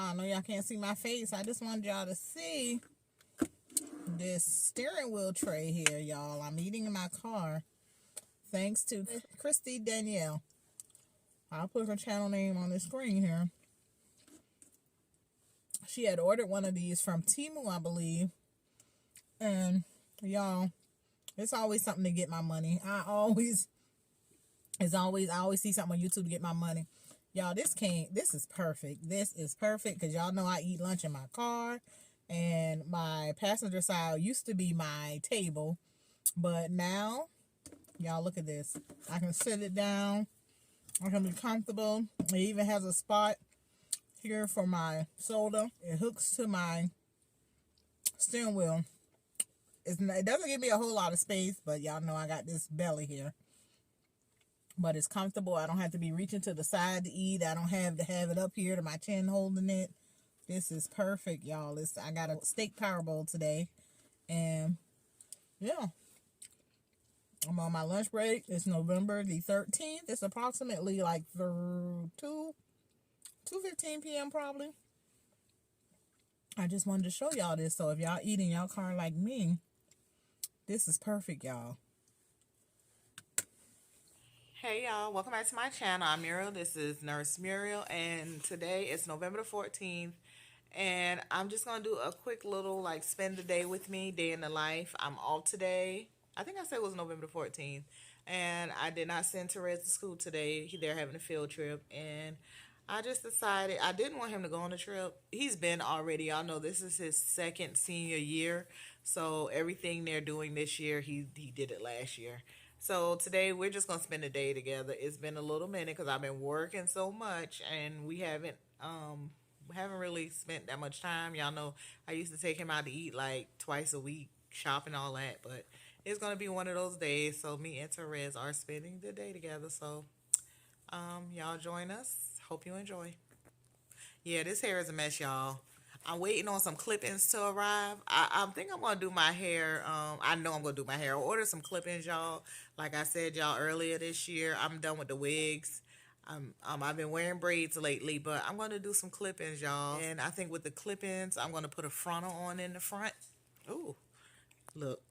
I know y'all can't see my face. I just wanted y'all to see this steering wheel tray here, y'all. I'm eating in my car. Thanks to Christy Danielle. I'll put her channel name on the screen here. She had ordered one of these from Temu, I believe. And y'all, it's always something to get my money. I always see something on YouTube to get my money. Y'all, this is perfect. This is perfect because y'all know I eat lunch in my car. And my passenger side used to be my table. But now, y'all, look at this. I can sit it down. I can be comfortable. It even has a spot here for my soda. It hooks to my steering wheel. It doesn't give me a whole lot of space, but y'all know I got this belly here. But it's comfortable. I don't have to be reaching to the side to eat. I don't have to have it up here to my chin holding it. This is perfect, y'all. I got a steak power bowl today. And, yeah. I'm on my lunch break. It's November the 13th. It's approximately like 2:15 p.m. probably. I just wanted to show y'all this. So if y'all eat in y'all car like me, this is perfect, y'all. Hey y'all, welcome back to my channel. I'm Muriel. This is Nurse Muriel, and today is November the 14th, and I'm just gonna do a quick little like spend the day with me, day in the life. I'm off today. I think I said it was November the 14th, and I did not send Therese to school today. They're having a field trip, and I just decided I didn't want him to go on the trip. He's been already. Y'all know this is his second senior year, so everything they're doing this year, he did it last year. So today we're just gonna spend a day together. It's been a little minute because I've been working so much, and we haven't really spent that much time. Y'all know I used to take him out to eat like twice a week, shopping, all that, but it's gonna be one of those days. So me and Therese are spending the day together. So y'all join us. Hope you enjoy. Yeah, this hair is a mess, y'all. I'm waiting on some clip-ins to arrive. I think I'm going to do my hair. I know I'm going to do my hair. I ordered some clip-ins, y'all. Like I said, y'all, earlier this year, I'm done with the wigs. I've been wearing braids lately, but I'm going to do some clip-ins, y'all. And I think with the clip-ins, I'm going to put a frontal on in the front. Ooh, look.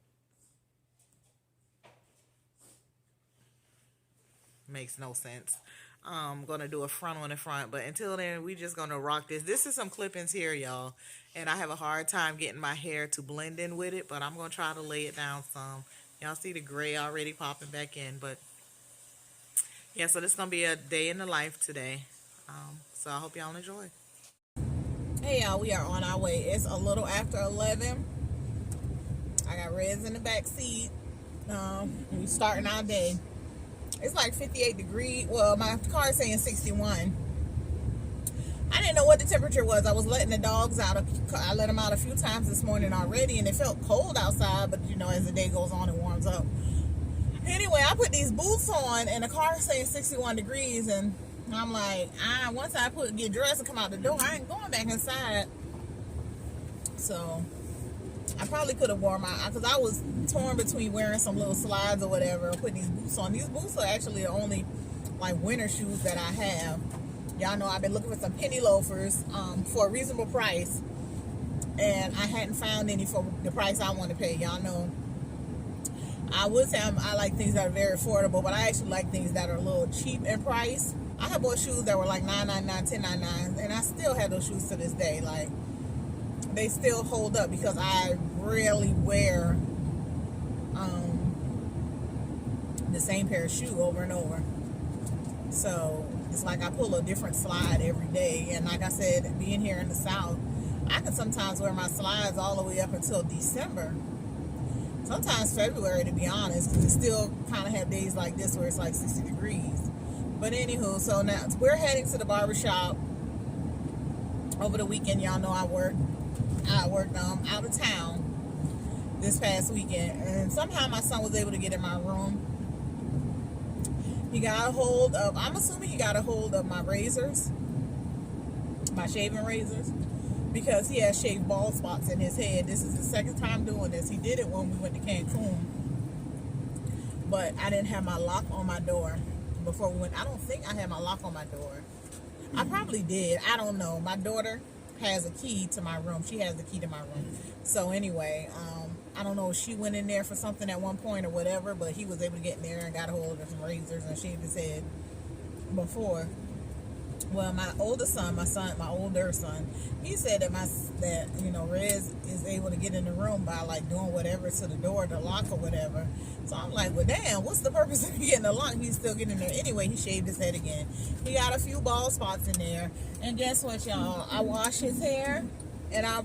Makes no sense. I'm going to do a frontal in the front, but until then, we just going to rock this. This is some clip-ins here, y'all, and I have a hard time getting my hair to blend in with it, but I'm going to try to lay it down some. Y'all see the gray already popping back in, but yeah, so this is going to be a day in the life today, so I hope y'all enjoy. Hey, y'all, we are on our way. It's a little after 11. I got Reds in the back seat. We starting our day. It's like 58 degrees. Well, my car is saying 61. I didn't know what the temperature was. I was letting the dogs out. I let them out a few times this morning already, and it felt cold outside, but, you know, as the day goes on, it warms up. Anyway, I put these boots on, and the car is saying 61 degrees, and I'm like, once I get dressed and come out the door, I ain't going back inside. So I probably could have worn because I was torn between wearing some little slides or whatever, or putting these boots on. These boots are actually the only like winter shoes that I have. Y'all know I've been looking for some penny loafers for a reasonable price, and I hadn't found any for the price I want to pay. Y'all know I would say I like things that are very affordable, but I actually like things that are a little cheap in price. I have bought shoes that were like $9.99, $10.99, and I still have those shoes to this day. Like, they still hold up because I rarely wear the same pair of shoes over and over. So it's like I pull a different slide every day. And like I said, being here in the South, I can sometimes wear my slides all the way up until December. Sometimes February, to be honest, because it still kind of have days like this where it's like 60 degrees. But anywho, so now we're heading to the barber shop over the weekend. Y'all know I worked out of town this past weekend, and somehow my son was able to get in my room. He got a hold of, I'm assuming he got a hold of my razors, my shaving razors, because he has shaved bald spots in his head. This is his second time doing this. He did it when we went to Cancun, but I didn't have my lock on my door before we went. I don't think I had my lock on my door. I probably did. I don't know. My daughter has a key to my room. She has the key to my room. So anyway, I don't know if she went in there for something at one point or whatever, but he was able to get in there and got a hold of some razors and shaved his head before. Well, my older son, he said that Rez is able to get in the room by like doing whatever to the door, the lock or whatever. So I'm like, well, damn, what's the purpose of getting the lock? He's still getting in there. Anyway, he shaved his head again. He got a few bald spots in there. And guess what, y'all? I washed his hair and I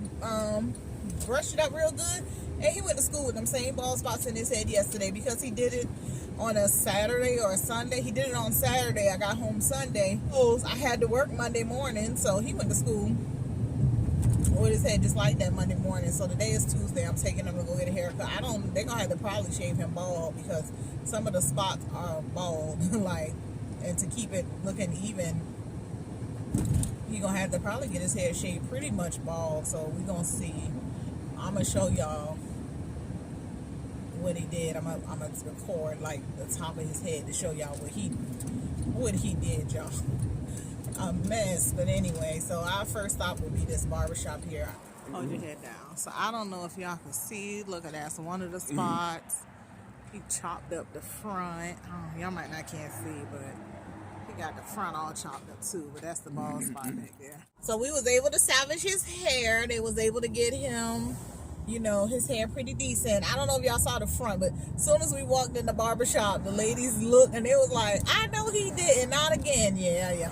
brushed it up real good. And he went to school with them same bald spots in his head yesterday because he did it on a Saturday or a Sunday. He did it on Saturday. I got home Sunday. I had to work Monday morning, so he went to school with his head just like that Monday morning. So today is Tuesday. I'm taking him to go get a haircut. They're gonna have to probably shave him bald because some of the spots are bald. And to keep it looking even, he's gonna have to probably get his hair shaved pretty much bald. So we're gonna see. I'm gonna show y'all what he did. I'm gonna record like the top of his head to show y'all what he did, y'all. A mess. But anyway, so our first stop will be this barbershop here. Hold your head down. So I don't know if y'all can see. Look at that. So one of the spots, he chopped up the front. Oh, y'all might not can't see, but he got the front all chopped up too. But that's the bald spot right there. So we was able to salvage his hair. They was able to get him, his hair pretty decent. I don't know if y'all saw the front, but as soon as we walked in the barbershop, the ladies looked and they was like, I know he did, and not again. Yeah.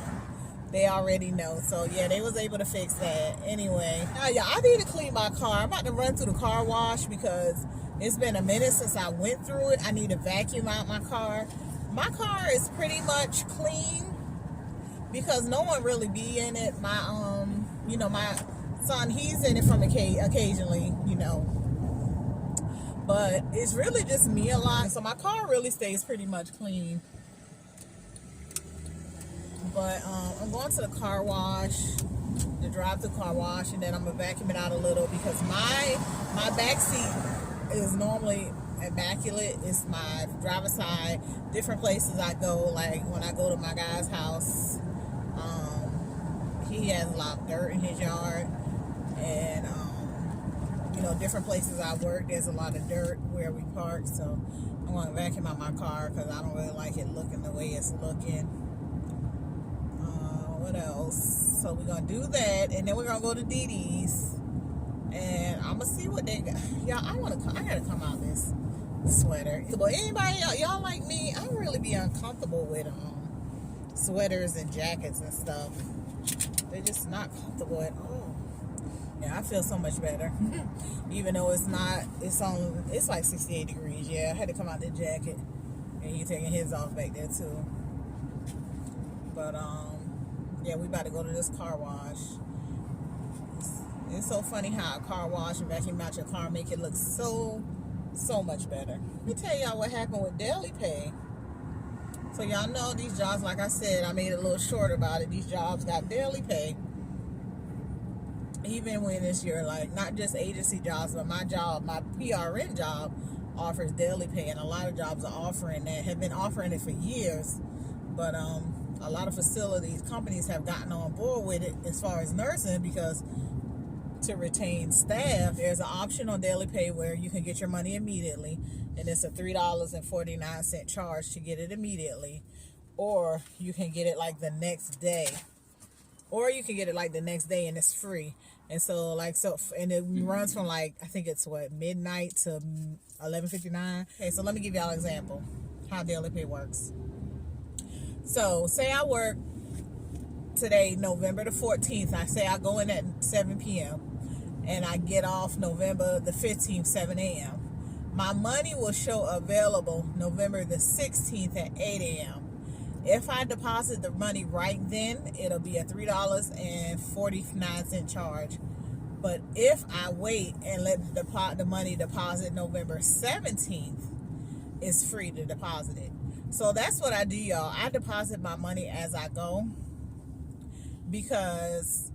They already know. So yeah, they was able to fix that. Anyway, I need to clean my car. I'm about to run through the car wash because it's been a minute since I went through it. I need to vacuum out my car. My car is pretty much clean because no one really be in it. My my son, he's in it from occasionally, but it's really just me a lot. So my car really stays pretty much clean. But I'm going to the car wash, the drive-through car wash, and then I'm gonna vacuum it out a little because my back seat is normally immaculate. It's my driver's side. Different places I go, like when I go to my guy's house, he has a lot of dirt in his yard, and different places I work, there's a lot of dirt where we park. So I want to vacuum out my car because I don't really like it looking the way it's looking. What else? So we're gonna do that, and then we're gonna go to Didis, and I'm gonna see what they got. Y'all, I gotta come out this sweater. But anybody y'all like me, I really be uncomfortable with sweaters and jackets and stuff. They're just not comfortable at all. Yeah, I feel so much better. Even though it's like 68 degrees. Yeah, I had to come out the jacket, and he taking his off back there too. But yeah, we about to go to this car wash. It's so funny how a car wash and vacuum out your car make it look so much better. Let me tell y'all what happened with daily pay. So y'all know these jobs, like I said, I made it a little short about it. These jobs got daily pay. Even when it's your, not just agency jobs, but my job, my PRN job offers daily pay. And a lot of jobs are offering that, have been offering it for years. But a lot of companies have gotten on board with it as far as nursing, because to retain staff, there's an option on daily pay where you can get your money immediately, and it's a $3.49 charge to get it immediately, or you can get it the next day, and it's free. And so and it runs from I think it's midnight to 11:59. Okay, so let me give y'all an example how daily pay works. So say I work today, November the 14th. I say I go in at 7 p.m. and I get off November the 15th, 7 a.m. My money will show available November the 16th at 8 a.m. If I deposit the money right then, it'll be a $3.49 charge. But if I wait and let the money deposit November 17th, it's free to deposit it. So that's what I do, y'all. I deposit my money as I go, because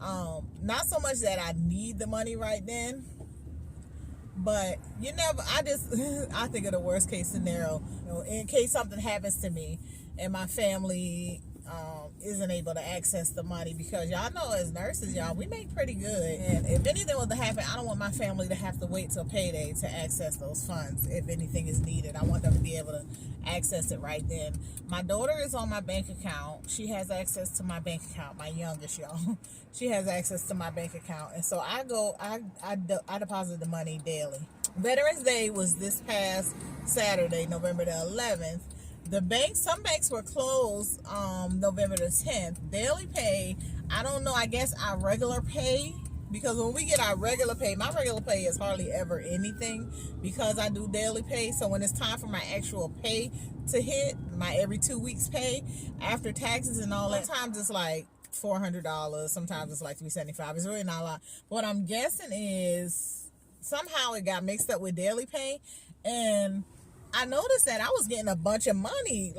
not so much that I need the money right then, but I think of the worst case scenario, in case something happens to me and my family isn't able to access the money, because y'all know as nurses, y'all, we make pretty good. And if anything was to happen, I don't want my family to have to wait till payday to access those funds. If anything is needed, I want them to be able to access it right then. My daughter is on my bank account. She has access to my bank account. My youngest, y'all, she has access to my bank account, and so I deposit the money daily. Veterans Day was this past Saturday, November the 11th. Some banks were closed November the 10th. Daily pay, I don't know, I guess our regular pay, because when we get our regular pay, my regular pay is hardly ever anything because I do daily pay. So when it's time for my actual pay to hit, my every 2 weeks pay, after taxes and all that, sometimes it's like $400, sometimes it's like $375. It's really not a lot. What I'm guessing is somehow it got mixed up with daily pay, and I noticed that I was getting a bunch of money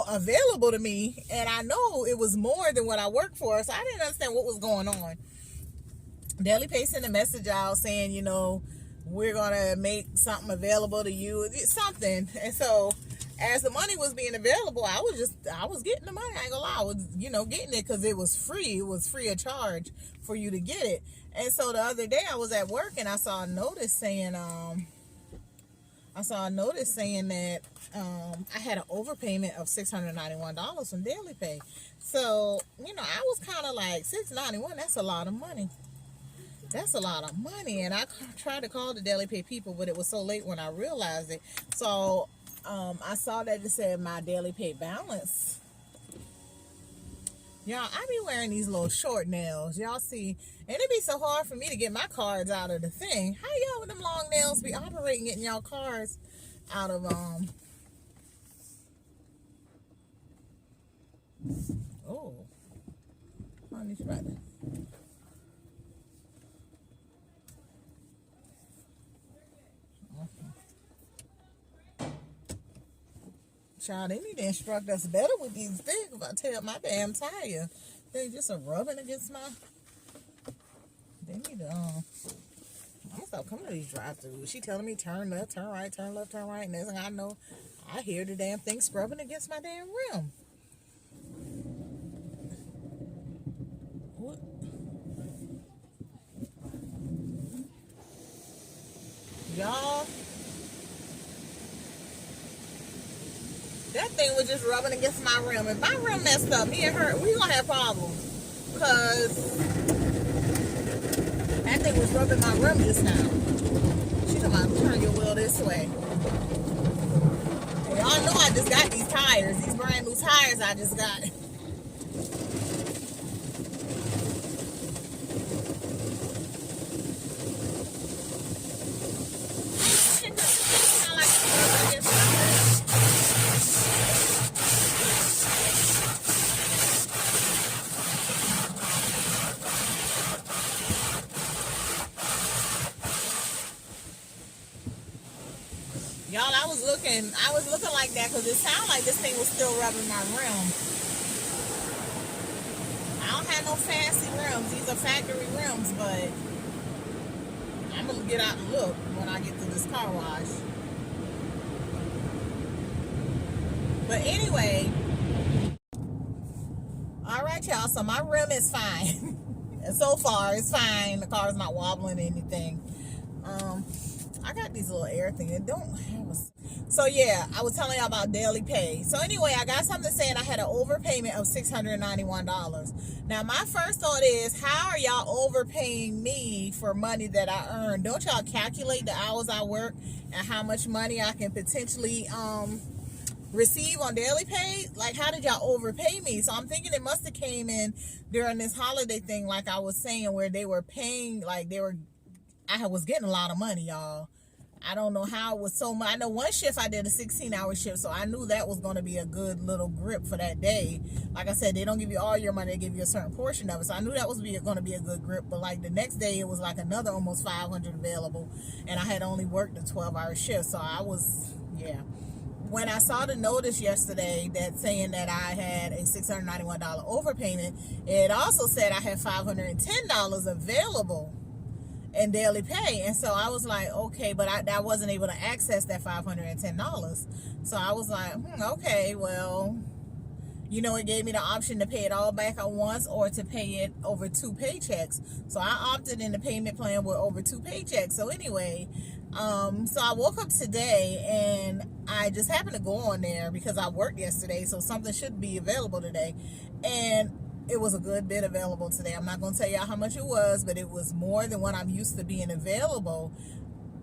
available to me, and I know it was more than what I worked for, so I didn't understand what was going on. Daily Pay sent a message out saying, you know, we're gonna make something available to you, something. And so as the money was being available, I was getting the money. I ain't gonna lie, I was, getting it because it was free. It was free of charge for you to get it. And so the other day I was at work and I saw a notice saying that I had an overpayment of $691 from daily pay. So, I was kind of like, $691, that's a lot of money. That's a lot of money. And I tried to call the daily pay people, but it was so late when I realized it. So, I saw that it said my daily pay balance. Y'all, I be wearing these little short nails. Y'all see, and it be so hard for me to get my cards out of the thing. How y'all with them long nails be operating, getting y'all cards out of, oh, I need to try that. Child, they need to instruct us better with these things. If I tell my damn tire, they just are rubbing against my. They need to. I'm gonna stop coming to these drive-throughs. She telling me turn left, turn right, turn left, turn right, and next thing I know, I hear the damn thing scrubbing against my damn rim. What? Y'all. That thing was just rubbing against my rim. If my rim messed up, me and her, we gonna have problems. Because that thing was rubbing my rim just now. She talking about turn your wheel this way. And y'all know I just got these tires. These brand new tires I just got. Y'all, I was looking like that because it sounded like this thing was still rubbing my rim. I don't have no fancy rims. These are factory rims, but I'm going to get out and look when I get to this car wash. But anyway, all right, y'all, so my rim is fine. And so far, it's fine. The car's not wobbling or anything. I got these little air things. It don't have a... So yeah, I was telling y'all about daily pay. So anyway, I got something saying I had an overpayment of $691. Now my first thought is, how are y'all overpaying me for money that I earned? Don't y'all calculate the hours I work and how much money I can potentially receive on daily pay? Like, how did y'all overpay me? So I'm thinking it must have came in during this holiday thing, like I was saying, where they were paying, like I was getting a lot of money, y'all. I don't know how it was so much. I know one shift I did a 16-hour shift, so I knew that was going to be a good little grip for that day. Like I said, they don't give you all your money, they give you a certain portion of it. So I knew that was going to be a good grip. But like the next day, it was like another almost 500 available, and I had only worked a 12-hour shift. So I was, yeah. When I saw the notice yesterday that saying that I had a $691 overpayment, it also said I had $510 available in daily pay. And so I was like, okay, but I wasn't able to access that $510. So I was like, okay, well, you know, it gave me the option to pay it all back at once or to pay it over 2 paychecks. So I opted in the payment plan with over 2 paychecks. So anyway, so I woke up today and I just happened to go on there because I worked yesterday, so something should be available today. And it was a good bit available today. I'm not going to tell you how much it was, but it was more than what I'm used to being available.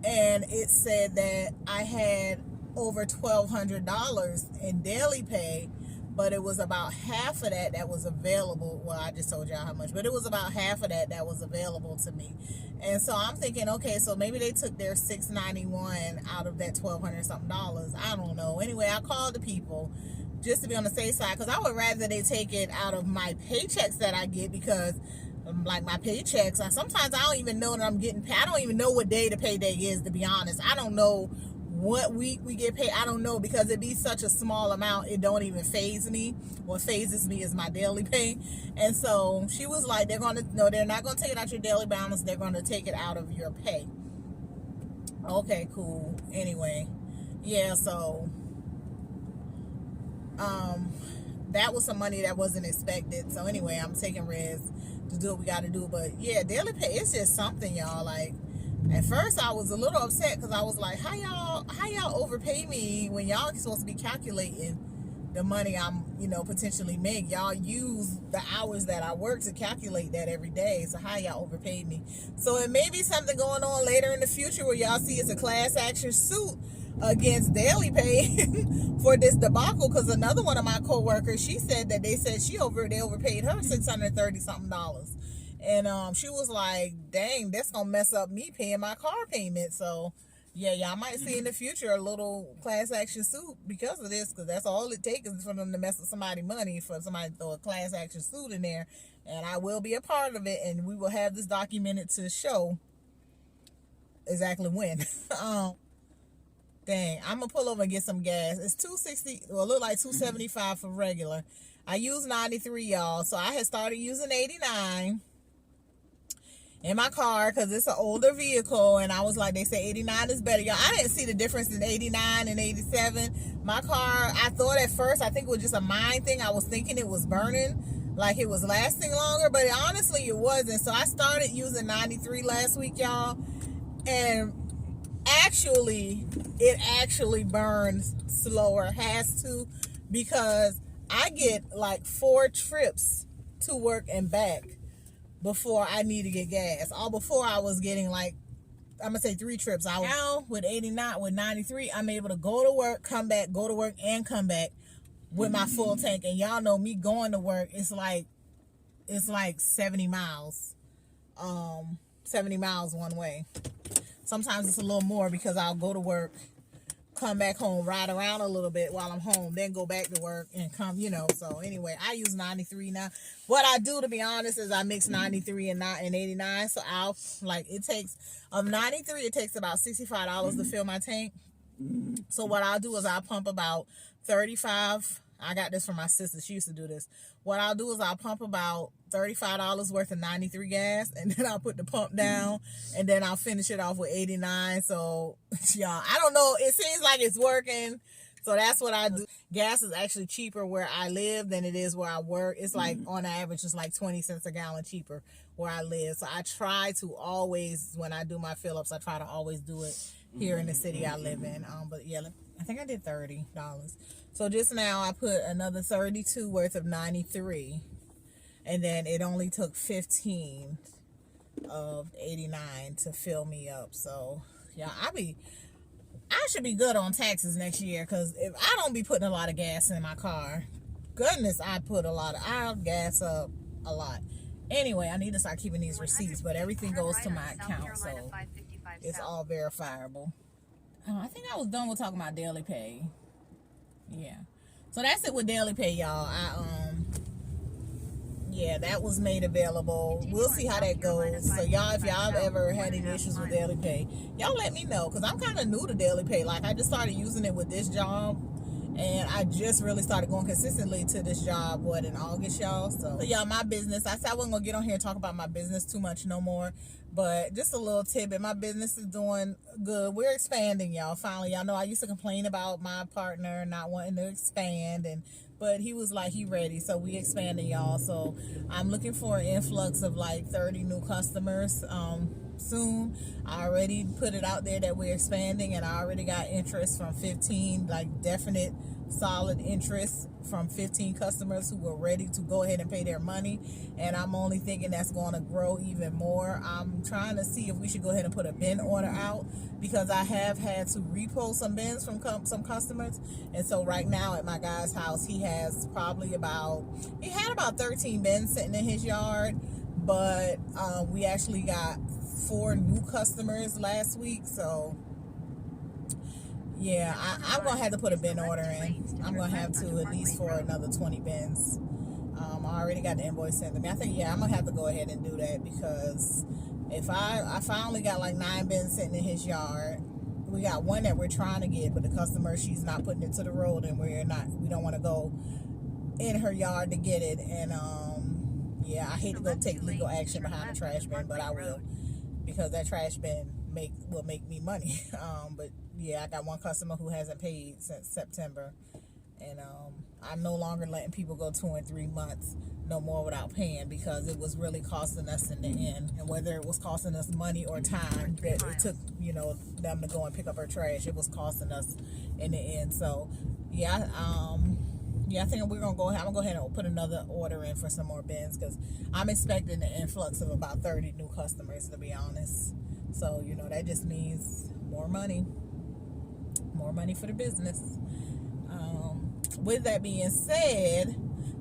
And it said that I had over $1,200 in daily pay, but it was about half of that was available. Well, I just told y'all how much, but it was about half of that was available to me. And so I'm thinking, okay, so maybe they took their $691 out of that $1,200 something dollars. I don't know. Anyway, I called the people just to be on the safe side, because I would rather they take it out of my paychecks that I get, because like my paychecks, sometimes I don't even know that I'm getting paid. I don't even know what day the payday is, to be honest. I don't know what week we get paid. I don't know, because it be such a small amount, it don't even faze me. What phases me is my daily pay. And so she was like, they're not gonna take it out your daily balance, they're gonna take it out of your pay. Okay, cool. Anyway, yeah, so that was some money that wasn't expected. So anyway, I'm taking risks to do what we got to do. But yeah, daily pay, it's just something, y'all. Like, at first I was a little upset, because I was like, how y'all overpay me when y'all supposed to be calculating the money I'm, potentially make. Y'all use the hours that I work to calculate that every day. So how y'all overpaid me? So it may be something going on later in the future where y'all see it's a class action suit against daily pay for this debacle, because another one of my co-workers, she said that they overpaid her $630 something dollars. And she was like, dang, that's gonna mess up me paying my car payment. So yeah, y'all might see in the future a little class action suit because of this, because that's all it takes is for them to mess with somebody's money, for somebody to throw a class action suit in there. And I will be a part of it, and we will have this documented to show exactly when. Dang, I'm gonna pull over and get some gas. It's $2.60, well, it look like $2.75 for regular. I use 93, y'all, so I had started using 89 in my car because it's an older vehicle, and I was like, they say 89 is better, y'all. I didn't see the difference in 89 and 87. My car, I thought at first, I think it was just a mind thing. I was thinking it was burning, like it was lasting longer, but honestly it wasn't. So I started using 93 last week, y'all, and it actually burns slower, has to, because I get like 4 trips to work and back before I need to get gas. All before I was getting like, I'm gonna say 3 trips. Now with 89, with 93, I'm able to go to work, come back, go to work, and come back with my full tank. And y'all know me going to work, it's like 70 miles. 70 miles one way. Sometimes it's a little more, because I'll go to work, come back home, ride around a little bit while I'm home, then go back to work and come, So anyway, I use 93 now. What I do, to be honest, is I mix 93 and 89. So it takes, of 93, it takes about $65 to fill my tank. So what I'll do is I'll pump about 35. I got this from my sister. She used to do this. What I'll do is I'll pump about $35 worth of 93 gas, and then I'll put the pump down, and then I'll finish it off with 89. So, y'all, I don't know. It seems like it's working. So that's what I do. Gas is actually cheaper where I live than it is where I work. It's like, on average, it's like 20 cents a gallon cheaper where I live. So I try to always, when I do my fill-ups, I try to always do it here in the city I live in. But yeah, I think I did $30. So just now I put another 32 worth of 93, and then it only took 15 of 89 to fill me up. So yeah, I should be good on taxes next year, because if I don't be putting a lot of gas in my car, goodness, I'll gas up a lot. Anyway, I need to start keeping these receipts, but everything goes to my account, so it's all verifiable. I think I was done with talking about daily pay. Yeah, so that's it with daily pay, y'all. Yeah, that was made available. We'll see how that goes. So y'all, if y'all have ever had any issues with daily pay, y'all let me know, because I'm kind of new to daily pay. Like, I just started using it with this job, and I just really started going consistently to this job, in August, y'all. So y'all, my business, I said I wasn't going to get on here and talk about my business too much no more, but just a little tidbit. My business is doing good. We're expanding, y'all. Finally, y'all know I used to complain about my partner not wanting to expand, and but he was like he ready, so we expanding, y'all. So I'm looking for an influx of like 30 new customers soon. I already put it out there that we're expanding, and I already got interest from 15, like definite solid interest from 15 customers who were ready to go ahead and pay their money, and I'm only thinking that's going to grow even more. I'm trying to see if we should go ahead and put a bin order out, because I have had to repo some bins from some customers. And so right now at my guy's house, he has probably he had about 13 bins sitting in his yard, but we actually got 4 new customers last week. So yeah, I'm going to have to put a bin order in. I'm going to have to at least for another 20 bins. I already got the invoice sent to me. I think, yeah, I'm going to have to go ahead and do that, because if I finally got like 9 bins sitting in his yard. We got one that we're trying to get, but the customer, she's not putting it to the road, and we don't want to go in her yard to get it. And yeah, I hate to go take legal action behind the trash bin, but I will, because that trash bin will make me money. But yeah, I got one customer who hasn't paid since September, and I'm no longer letting people go 2 and 3 months no more without paying, because it was really costing us in the end. And whether it was costing us money or time that it took, them to go and pick up our trash, it was costing us in the end. So yeah, I think I'm gonna go ahead and put another order in for some more bins, because I'm expecting an influx of about 30 new customers, to be honest. So that just means more money for the business. With that being said,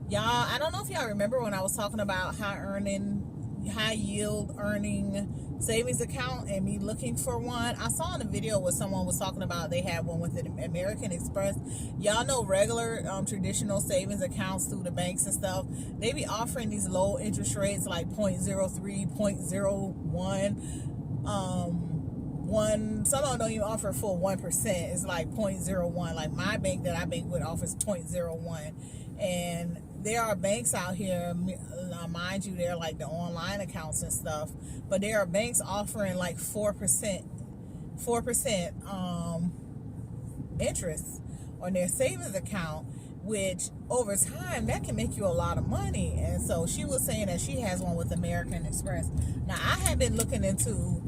y'all, I don't know if y'all remember when I was talking about high yield earning savings account and me looking for one. I saw in a video where someone was talking about they had one with the American Express. Y'all know regular traditional savings accounts through the banks and stuff, they be offering these low interest rates like 0.03, 0.01. Some of them don't even offer a full 1%. It's like 0.01. Like my bank that I bank with offers 0.01. And there are banks out here, mind you, they're like the online accounts and stuff, but there are banks offering like 4% interest on their savings account, which over time that can make you a lot of money. And so she was saying that she has one with American Express. Now I have been looking into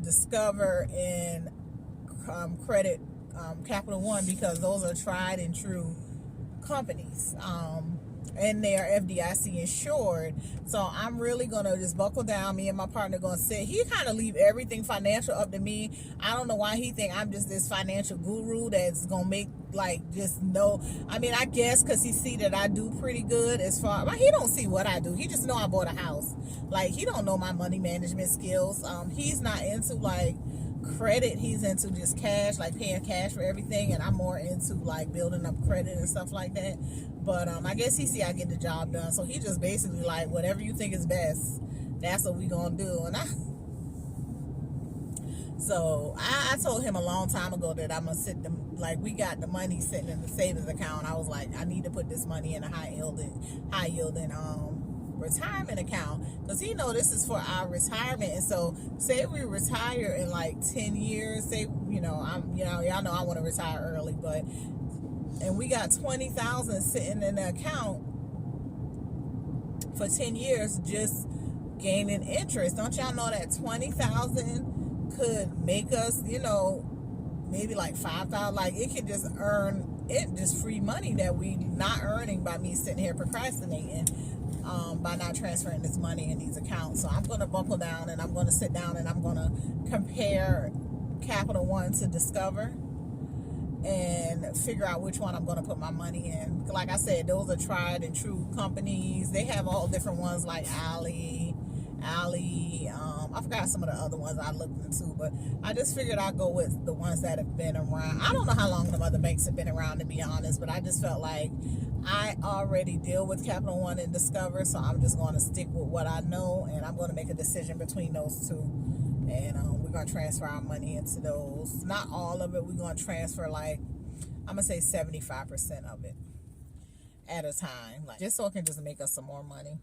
Discover and Credit Capital One, because those are tried and true companies, and they are FDIC insured. So I'm really gonna just buckle down. Me and my partner gonna sit. He kind of leave everything financial up to me. I don't know why he think I'm just this financial guru that's gonna make I mean, I guess because he see that I do pretty good as far. He don't see what I do. He just know I bought a house. Like, he don't know my money management skills. He's not into like credit. He's into just cash, like paying cash for everything, and I'm more into like building up credit and stuff like that. But I guess he see I get the job done, so he just basically like, whatever you think is best, that's what we gonna do. And I told him a long time ago that I'm gonna we got the money sitting in the savings account. I was like, I need to put this money in a high yielding retirement account, because he know this is for our retirement. And so say we retire in like 10 years, y'all know I want to retire early, and we got 20,000 sitting in the account for 10 years just gaining interest. Don't y'all know that 20,000 could make us, maybe like 5,000? Like, it could just just free money that we not earning by me sitting here procrastinating, by not transferring this money in these accounts. So I'm going to buckle down, and I'm going to sit down, and I'm going to compare Capital One to Discover and figure out which one I'm going to put my money in. Like I said, those are tried and true companies. They have all different ones like Ali. I forgot some of the other ones I looked into, but I just figured I'd go with the ones that have been around. I don't know how long the other banks have been around, to be honest, but I just felt like I already deal with Capital One and Discover, so I'm just going to stick with what I know, and I'm going to make a decision between those two. And we're going to transfer our money into those. Not all of it. We're going to transfer, like, I'm going to say 75% of it at a time, like, just so it can just make us some more money.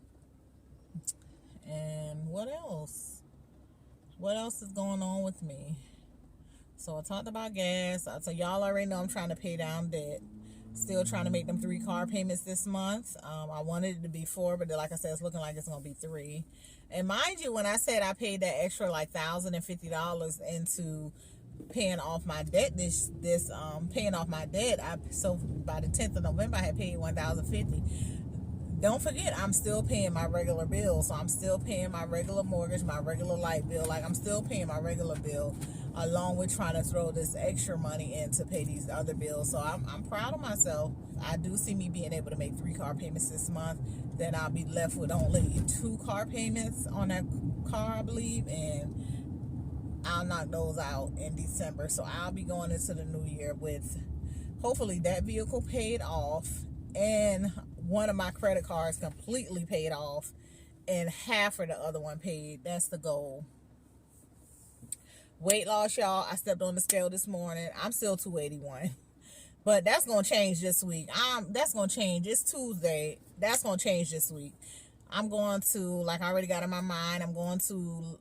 And what else? What else is going on with me? So I talked about gas. So y'all already know I'm trying to pay down debt. Still trying to make them 3 car payments this month. I wanted it to be 4, but like I said, it's looking like it's gonna be 3. And mind you, when I said I paid that extra like $1,050 into paying off my debt, paying off my debt, so by the 10th of November I had paid $1,050. Don't forget, I'm still paying my regular bill. So I'm still paying my regular mortgage, my regular light bill. Like, I'm still paying my regular bill, along with trying to throw this extra money in to pay these other bills. So I'm proud of myself. I do see me being able to make 3 car payments this month. Then I'll be left with only 2 car payments on that car, I believe. And I'll knock those out in December. So I'll be going into the new year with hopefully that vehicle paid off, and one of my credit cards completely paid off, and half of the other one paid. That's the goal. Weight loss, y'all. I stepped on the scale this morning. I'm still 281. But that's going to change this week. That's going to change. It's Tuesday. That's going to change this week. I'm going to, like I already got in my mind, I'm going to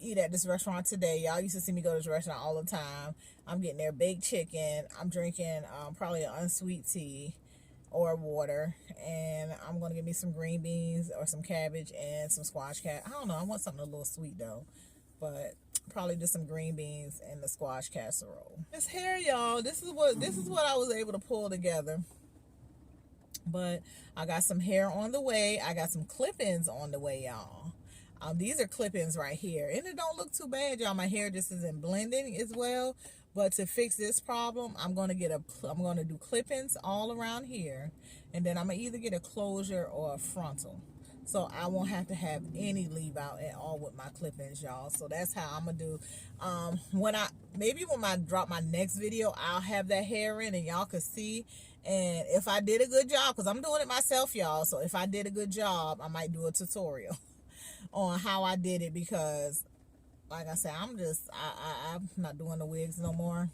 eat at this restaurant today. Y'all used to see me go to this restaurant all the time. I'm getting their baked chicken. I'm drinking probably an unsweet tea or water. And I'm going to get me some green beans or some cabbage and some squash I don't know. I want something a little sweet, though. But probably just some green beans and the squash casserole. This hair, y'all, this is what I was able to pull together. But I got some hair on the way. I got some clip-ins on the way, y'all. These are clip-ins right here. And it don't look too bad, y'all. My hair just isn't blending as well. But to fix this problem, I'm going to do clip-ins all around here. And then I'm going to either get a closure or a frontal. So I won't have to have any leave out at all with my clip-ins, y'all. So that's how I'm going to do. When I drop my next video, I'll have that hair in and y'all can see. And if I did a good job, because I'm doing it myself, y'all. So if I did a good job, I might do a tutorial on how I did it. Because, like I said, I'm not doing the wigs no more.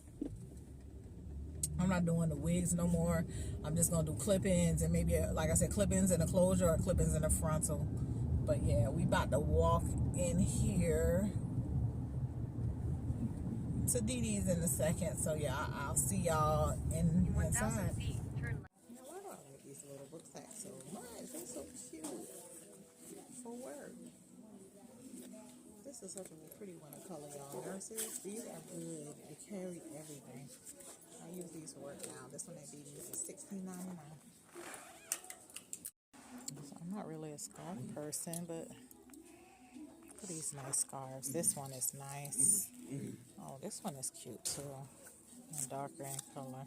I'm not doing the wigs no more. I'm just going to do clip-ins and maybe, like I said, clip-ins and a closure or clip-ins and a frontal. But yeah, we about to walk in here to Didis in a second. So yeah, I'll see y'all inside. Why do I like these little book sacks so much? They're so cute for work. This is such a pretty one of color, y'all. Nurses, these are good. They carry everything. I use these for work now. This one at Didis is $16.99. So I'm not really a scarf person, but look at these nice scarves. This one is nice. Oh, this one is cute too. And darker in color.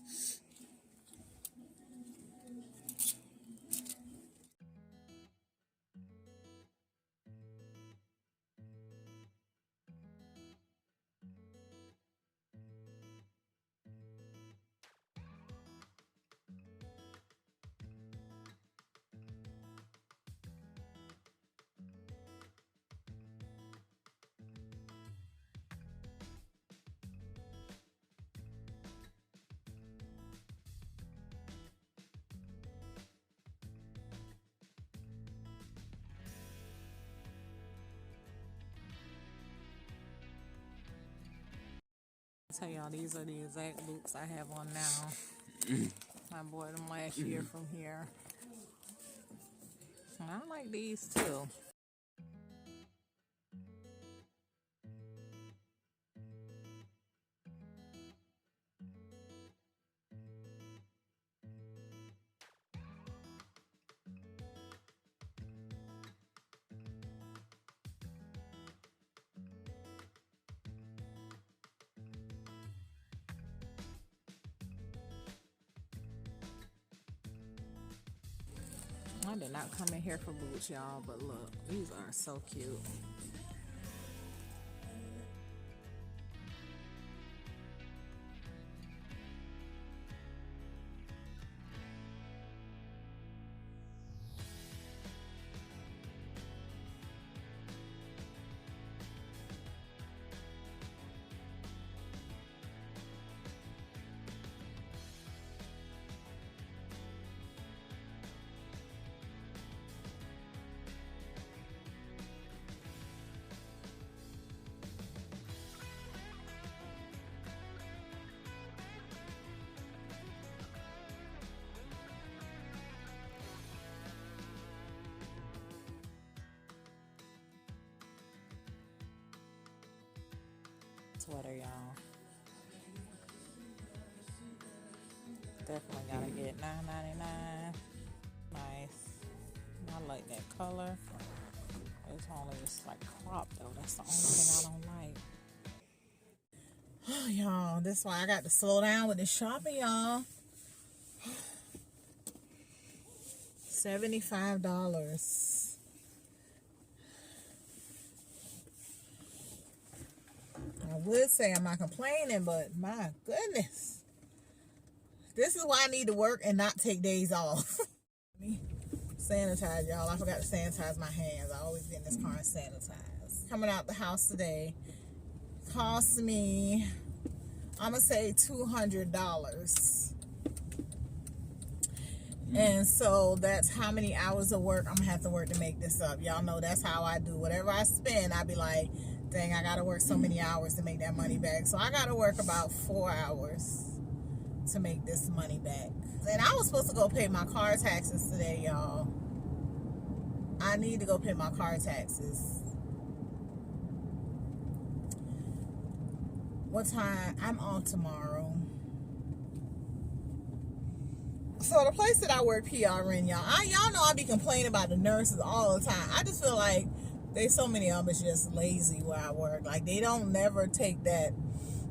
Tell y'all, these are the exact boots I have on now. I bought them last year from here. And I like these too. I did not come in here for boots, y'all, but look, these are so cute. sweater, y'all. Definitely gotta get $9.99. Nice. I like that color. It's only just like cropped though. That's the only thing I don't like. Oh, y'all, this is why I got to slow down with this shopping, y'all. $75. I would say I'm not complaining, but my goodness. This is why I need to work and not take days off. Sanitize, y'all. I forgot to sanitize my hands. I always get in this car and sanitize. Coming out the house today cost me, I'm going to say $200. And so that's how many hours of work I'm going to have to work to make this up. Y'all know that's how I do. Whatever I spend, I be like, dang, I got to work so many hours to make that money back. So I got to work about 4 hours to make this money back. And I was supposed to go pay my car taxes today, y'all. I need to go pay my car taxes. What time? I'm off tomorrow. So the place that I work, PRN, y'all know I be complaining about the nurses all the time. I just feel like there's so many of them is just lazy where I work. Like they don't never take that,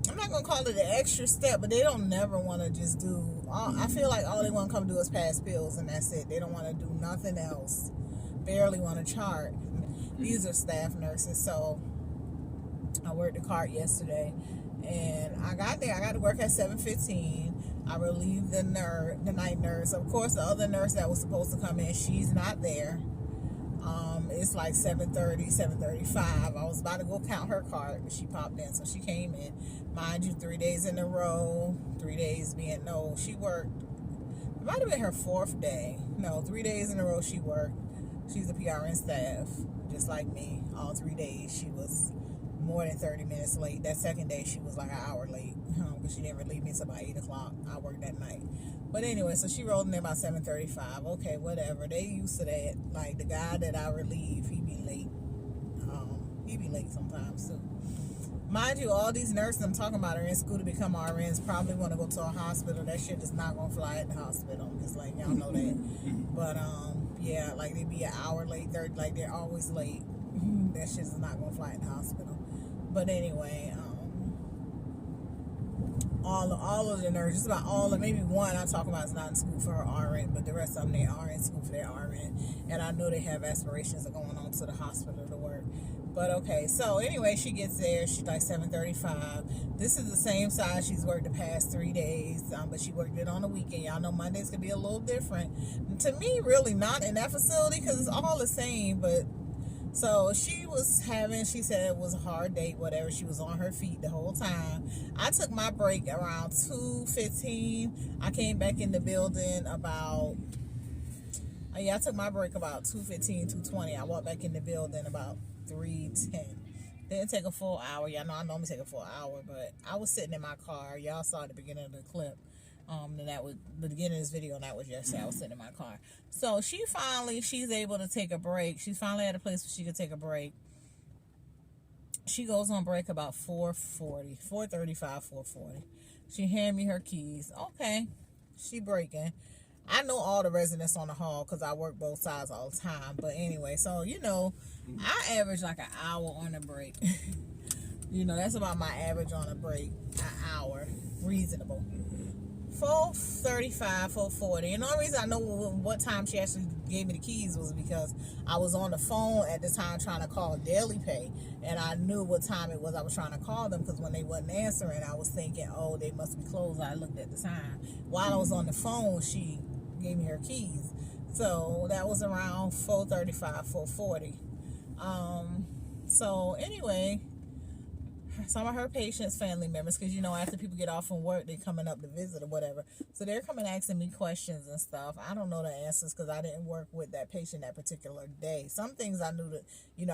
I'm not gonna call it an extra step, but they don't never want to just do. I feel like all they want to come do is pass pills and that's it. They don't want to do nothing else. Barely want to chart. These are staff nurses, so I worked the cart yesterday, and I got there. I got to work at 7:15. I relieved the night nurse. Of course, the other nurse that was supposed to come in, she's not there. It's like 7:30, 7:35. I was about to go count her card, but she popped in, so she came in. Mind you, 3 days in a row, 3 days being, no, she worked. It might have been her 4th day. No, 3 days in a row she worked. She's a PRN staff, just like me. All 3 days she was more than 30 minutes late. That second day she was like an hour late because she didn't relieve me until about 8 o'clock. I worked that night. But anyway, so she rolled in there about 7:35. Okay, whatever. They used to that. Like the guy that I relieve, he be late. He be late sometimes too. Mind you, all these nurses I'm talking about are in school to become RNs. Probably want to go to a hospital. That shit is not gonna fly at the hospital. Just like y'all know that. But yeah, like they be an hour late. Like they're always late. That shit is not gonna fly at the hospital. But anyway, all of the nurses, about all of, maybe one I'm talking about is not in school for her RN, but the rest of them, they are in school for their RN. And I know they have aspirations of going on to the hospital to work. But okay, so anyway, she gets there. She's like 7:35. This is the same size she's worked the past 3 days, but she worked it on the weekend. Y'all know Mondays could be a little different. To me, really not in that facility because it's all the same, but so she said it was a hard date, whatever. She was on her feet the whole time. I took my break around 2:15. I came back in the building about, I took my break about 2:15, 2:20. I walked back in the building about 3:10. Didn't take a full hour. Y'all know I normally take a full hour, but I was sitting in my car. Y'all saw at the beginning of the clip. And that was the beginning of this video, and that was yesterday. I was sitting in my car. So she's able to take a break. She's finally at a place where she could take a break. She goes on break about 4:40, 4:35, 4:40. She handed me her keys. Okay, she breaking. I know all the residents on the hall because I work both sides all the time. But anyway, so I average like an hour on a break. That's about my average on a break. An hour, reasonable. 4:35, 4:40. And the only reason I know what time she actually gave me the keys was because I was on the phone at the time trying to call Daily Pay, and I knew what time it was I was trying to call them, because when they wasn't answering, I was thinking, oh, they must be closed. I looked at the time. While I was on the phone, she gave me her keys. So that was around 4:35, 4:40. So anyway, some of her patients, family members, because after people get off from work, they're coming up to visit or whatever, so they're coming asking me questions and stuff. I don't know the answers because I didn't work with that patient that particular day. Some things I knew that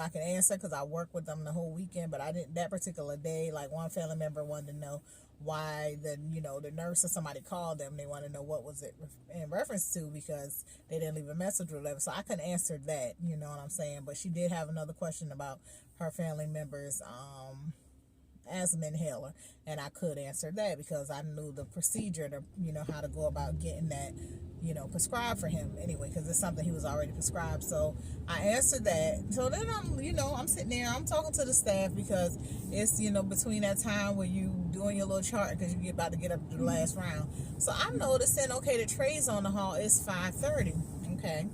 I could answer because I worked with them the whole weekend, but I didn't that particular day. Like one family member wanted to know why the nurse or somebody called them. They wanted to know what was it in reference to, because they didn't leave a message or whatever. So I couldn't answer that, you know what I'm saying. But she did have another question about her family members asthma inhaler, and I could answer that because I knew the procedure to, how to go about getting that, prescribed for him anyway, because it's something he was already prescribed. So I answered that. So then I'm sitting there, I'm talking to the staff because it's, between that time where you doing your little chart because you get about to get up to the last round. So I'm noticing, okay, the trays on the hall is 5:30. Okay.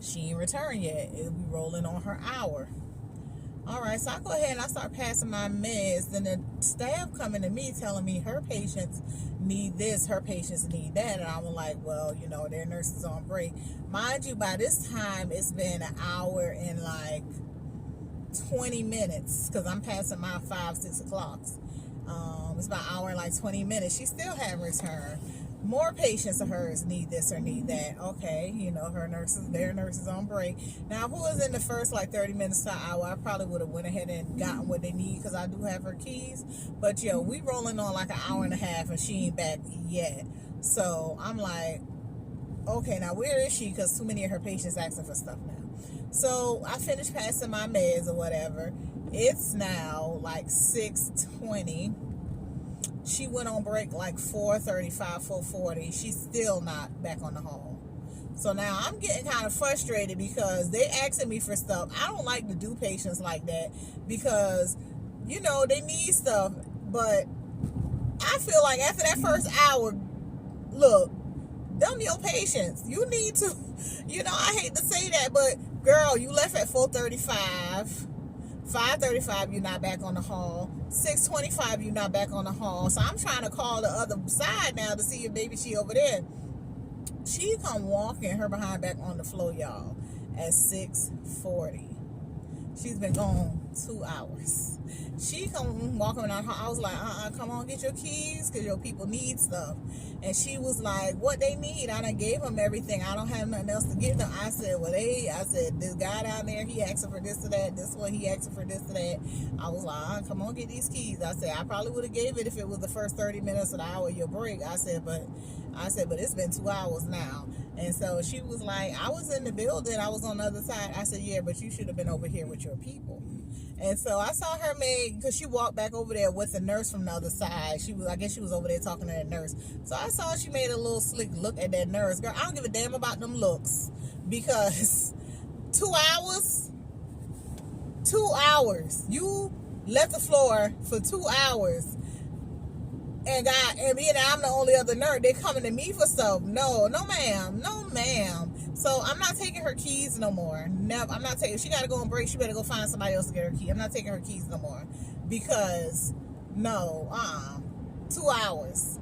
She ain't returned yet. It'll be rolling on her hour. All right, so I go ahead and I start passing my meds. Then the staff coming to me telling me her patients need this, her patients need that. And I was like, well, their nurses on break. Mind you, by this time, it's been an hour and like 20 minutes because I'm passing my 5, 6 o'clocks. It's about an hour and like 20 minutes. She still haven't returned. More patients of hers need this or need that. Okay, their nurses on break. Now, if it was in the first like 30 minutes to an hour, I probably would have went ahead and gotten what they need because I do have her keys. But we rolling on like an hour and a half and she ain't back yet. So I'm like, okay, now where is she? Because too many of her patients asking for stuff now. So I finished passing my meds or whatever. It's now like 6:20. She went on break like 4:35, 4:40. She's still not back on the hall. So now I'm getting kind of frustrated because they asking me for stuff. I don't like to do patients like that because, they need stuff. But I feel like after that first hour, look, them your patients. You need to, I hate to say that, but girl, you left at 4:35. 5:35, you're not back on the hall. 6:25, you're not back on the hall. So I'm trying to call the other side now to see if maybe she over there. She come walking her behind back on the floor, y'all, at 6:40. She's been gone 2 hours. She come walking around. I was like, come on, get your keys, because your people need stuff. And she was like, what they need? I done gave them everything. I don't have nothing else to give them. I said, this guy down there, he asking for this or that. This one, he asking for this or that. I was like, come on, get these keys. I said, I probably would have gave it if it was the first 30 minutes of the hour of your break. I said, but it's been 2 hours now. And so she was like, I was in the building. I was on the other side. I said, yeah, but you should have been over here with your people. And so I saw her maid, because she walked back over there with the nurse from the other side. I guess she was over there talking to that nurse. So I saw she made a little slick look at that nurse. Girl, I don't give a damn about them looks. Because 2 hours, 2 hours. You left the floor for 2 hours. And I'm the only other nurse. They coming to me for stuff. No, ma'am. So I'm not taking her keys no more. Never. I'm not taking. She got to go on break. She better go find somebody else to get her key. I'm not taking her keys no more because 2 hours,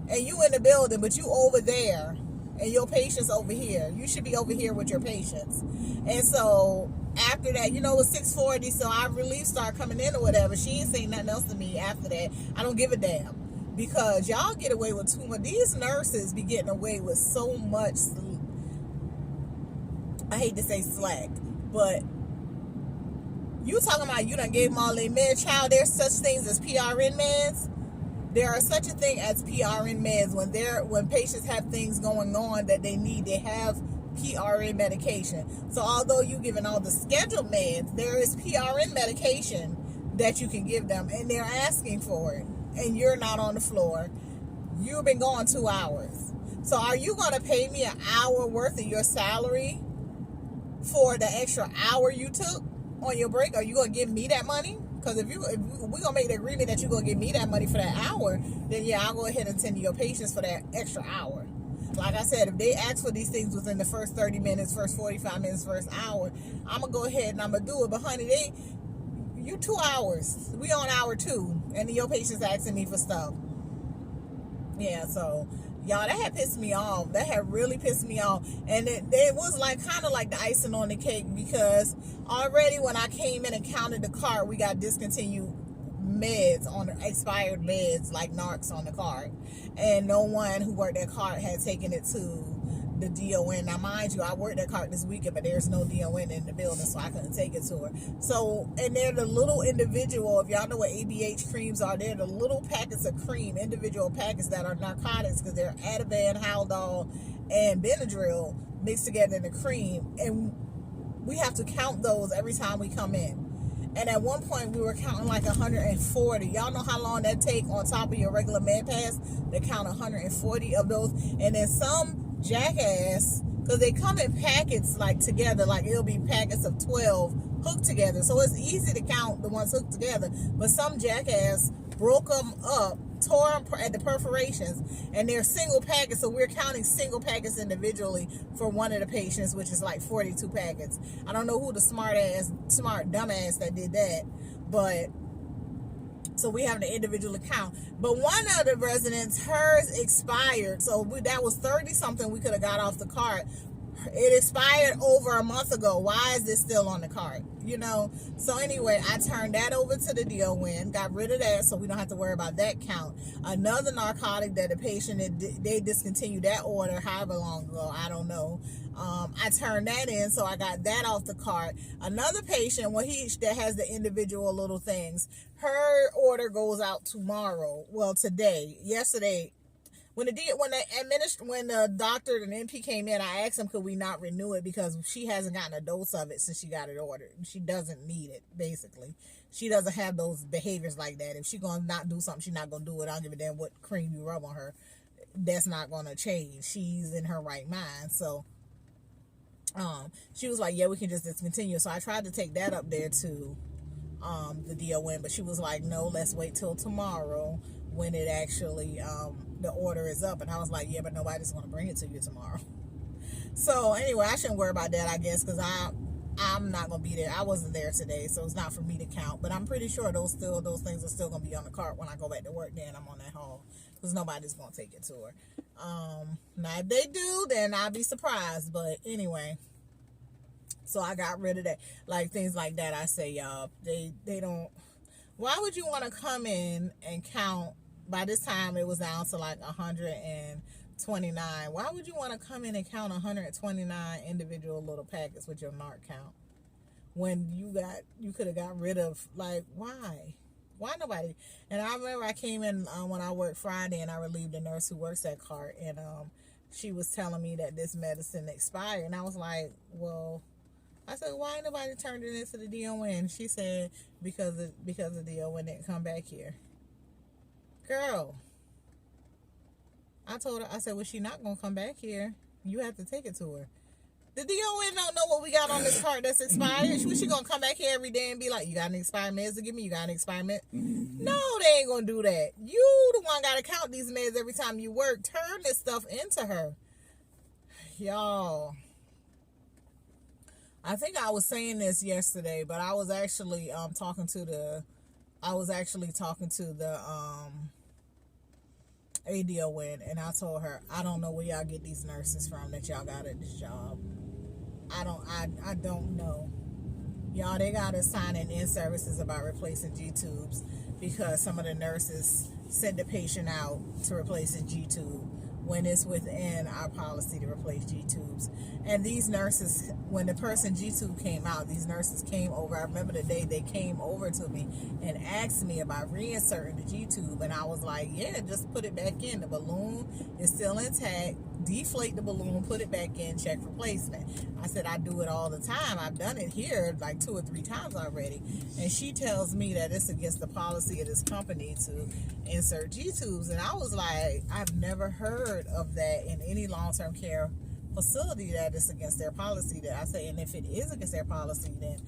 and you in the building, but you over there, and your patients over here. You should be over here with your patients. And so after that, it was 6:40. So our relief started coming in or whatever. She ain't saying nothing else to me after that. I don't give a damn. Because y'all get away with too much. These nurses be getting away with so much, I hate to say slack, but you talking about you done gave them all their meds. Child, there's such things as PRN meds. There are such a thing as PRN meds. When patients have things going on that they need, they have PRN medication. So although you giving all the scheduled meds, there is PRN medication that you can give them, and they're asking for it. And you're not on the floor. You've been gone 2 hours. So are you going to pay me an hour worth of your salary for the extra hour you took on your break? Are you going to give me that money? Because if we're going to make the agreement that you're going to give me that money for that hour, then yeah, I'll go ahead and tend to your patients for that extra hour. Like I said, if they ask for these things within the first 30 minutes, first 45 minutes, first hour, I'm going to go ahead and I'm going to do it. But honey, you 2 hours. We on hour 2. And then your patient's asking me for stuff. Yeah, so y'all, that had pissed me off. That had really pissed me off. And it was like kind of like the icing on the cake, because already when I came in and counted the cart, we got discontinued meds, on expired meds like Narcs on the cart. And no one who worked that cart had taken it to the DON. Now, mind you, I worked that cart this weekend, but there's no DON in the building, so I couldn't take it to her. So, and they're the little individual, if y'all know what ABH creams are, they're the little packets of cream, individual packets that are narcotics, because they're Ativan, Haldol, and Benadryl mixed together in the cream. And we have to count those every time we come in. And at one point, we were counting like 140. Y'all know how long that take on top of your regular med pass to count 140 of those. And then some jackass, because they come in packets like together, like it'll be packets of 12 hooked together. So it's easy to count the ones hooked together. But some jackass broke them up, tore them at the perforations, and they're single packets. So we're counting single packets individually for one of the patients, which is like 42 packets. I don't know who the smart dumbass that did that, but so we have to individually count. But one of the residents, hers expired, so that was 30 something we could have got off the cart. It expired over a month ago. Why is this still on the cart? You know? So anyway, I turned that over to the DON, got rid of that so we don't have to worry about that count. Another narcotic that the patient, they discontinued that order however long ago, I don't know. I turned that in, so I got that off the cart. Another patient, that has the individual little things, her order goes out tomorrow. Well, today. Yesterday, when the doctor and NP came in, I asked him could we not renew it because she hasn't gotten a dose of it since she got it ordered. She doesn't need it, basically. She doesn't have those behaviors like that. If she's gonna not do something, she's not gonna do it. I don't give a damn what cream you rub on her. That's not gonna change. She's in her right mind. So she was like, yeah, we can just discontinue. So I tried to take that up there to the DON, but she was like, no, let's wait till tomorrow when it actually the order is up. And I was like, yeah, but nobody's going to bring it to you tomorrow. So anyway, I shouldn't worry about that, I guess, because I'm not going to be there. I wasn't there today, so it's not for me to count. But I'm pretty sure those things are still going to be on the cart when I go back to work. Then I'm on that haul because nobody's going to take it to her. Now if they do, then I'll be surprised. But anyway, so I got rid of that, like things like that. I say, y'all, they don't. Why would you want to come in and count? By this time, it was down to like 129. Why would you want to come in and count 129 individual little packets with your NARC count when you could have got rid of, like, why? Why nobody? And I remember I came in when I worked Friday and I relieved the nurse who works that cart, and she was telling me that this medicine expired, and I was like, well, I said, why ain't nobody turned it into the DON? She said, because the DON didn't come back here. Girl, I told her, I said, well, she not going to come back here. You have to take it to her. The DON don't know what we got on this cart that's expired. She going to come back here every day and be like, you got any expired meds to give me? You got any expired meds? No, they ain't going to do that. You the one got to count these meds every time you work. Turn this stuff into her. Y'all. I think I was saying this yesterday, but I was actually talking to the ADON, and I told her, I don't know where y'all get these nurses from that y'all got at this job. I don't know. Y'all, they got us signing in services about replacing G-tubes because some of the nurses sent the patient out to replace a G-tube when it's within our policy to replace G-tubes. And these nurses, when the person G-tube came out, these nurses came over. I remember the day they came over to me and asked me about reinserting the G-tube. And I was like, yeah, just put it back in. The balloon is still intact. Deflate the balloon, put it back in, check replacement. I said, I do it all the time. I've done it here like 2 or 3 times already. And she tells me that it's against the policy of this company to insert G-tubes. And I was like, I've never heard of that in any long-term care facility that it's against their policy. That I say, and if it is against their policy, then